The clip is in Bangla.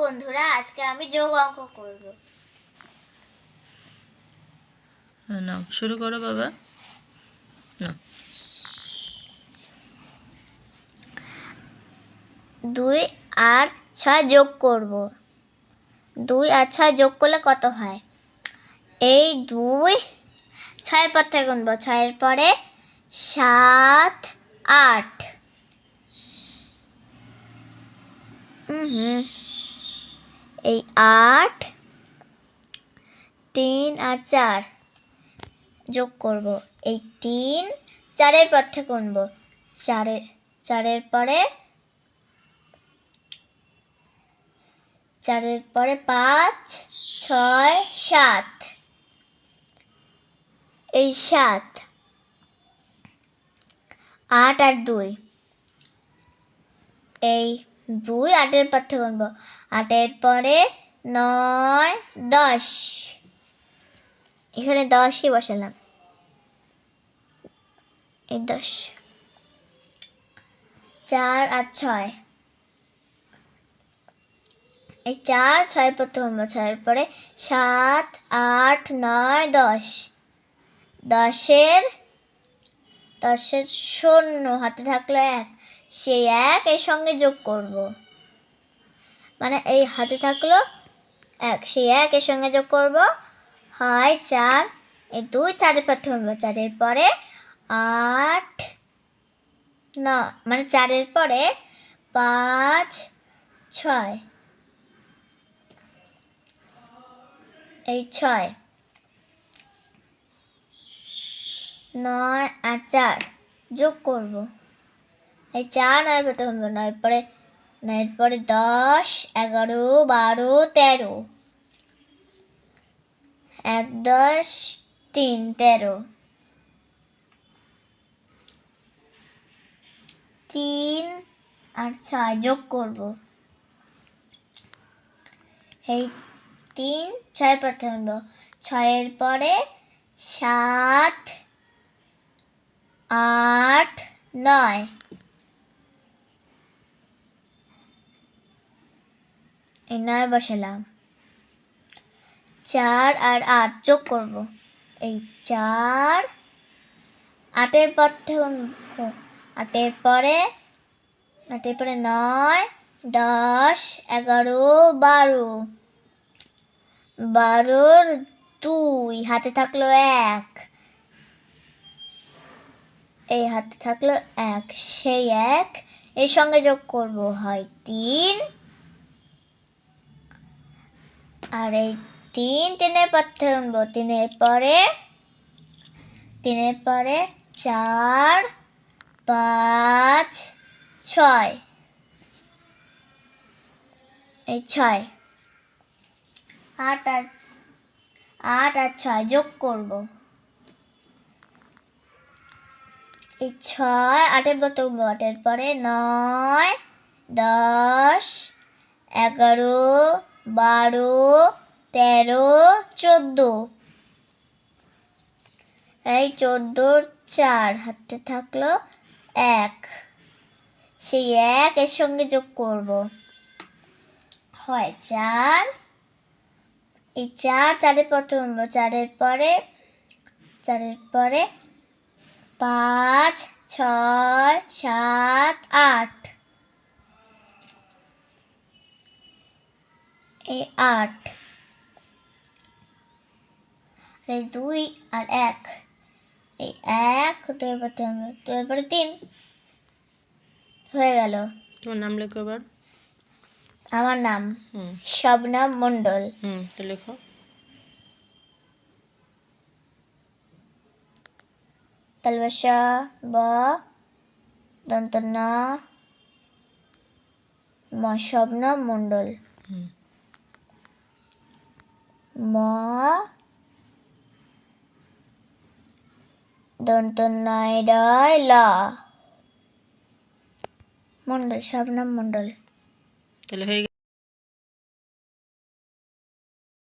বন্ধুরা, আজকে আমি যোগ অঙ্ক করব। না, শুরু করো বাবা। না, 2 আর 6 যোগ করব। 2 আর 6 যোগ করলে কত হয়? এই 2 6 এর পর থেকে গুনবো। 6 এর পরে 7 8 এই 8 3 আর 4 যোগ করব। এই 3 4 এর পর থেকে গুনবো। 4 এর পরে 5 6 7 এই 7 8 আর 2 এই 2 8 এর পর থেকে গুনবো। 8 এর পরে 9 10 এখানে 10ই বসালাম। এই 10 4 আর 6 এই 4 6 এর পর থেকে গুনবো। 6 এর পরে 7 8 9 10 10 এর শূন্য হাতে থাকলো 1, সেই 1 এর সঙ্গে যোগ করব। মানে এই হাতে থাকলো 1, সেই 1 এর সঙ্গে যোগ করব হয় 4। এই 2 4 এর পর থেকে গুনবো। 4 এর পরে 8 9 মানে 4 এর পরে 5 6 এই 6 9 আর 4 যোগ করব। এই 4 9 পর থেকে গুনবো। 9 এর পরে 10 11 12 13 1 10 3 13 3 আর 6 যোগ করব। এই 3 6 পর থেকে গুনবো। 6 এর পরে 7 8 9 এই 9 বসালাম। 4 আর 8 যোগ করব। এই 4 8 এর পর থেকে গুনবো। 8 এর পরে 9 10 11 12 12 2 হাতে থাকলো 1, এই হাতে থাকলো 1, সেই 1 এর সঙ্গে যোগ করব হয় 3 আর এই 3 3 এর পর থেকে গুনবো। 3 এর পরে 4 5 6 এই 6 8 আর 6 যোগ করব। এই 6 8 এর পর থেকে গুনবো। 8 এর পরে 9 10 11 12 13 14 এই 14 4 হাতে থাকলো 1, সেই 1 এর সঙ্গে যোগ করব হয় 4। এই 4 4 এর পর থেকে গুনবো। 4 এর পরে 5 6 7 8 এই 8 এই 2 আর 1 এই 1 2 এর পর থেকে গুনবো। 2 এর পরে 3 হয়ে গেল। তোমার নাম লেখো এবার। আমার নাম শবনম মণ্ডল। তো লেখো। তালবসা ব দন্ত ন ম শবনম মণ্ডল। ম দন্ত নয় ডয় ল মণ্ডল, শবনম মণ্ডল। তাহলে হয়ে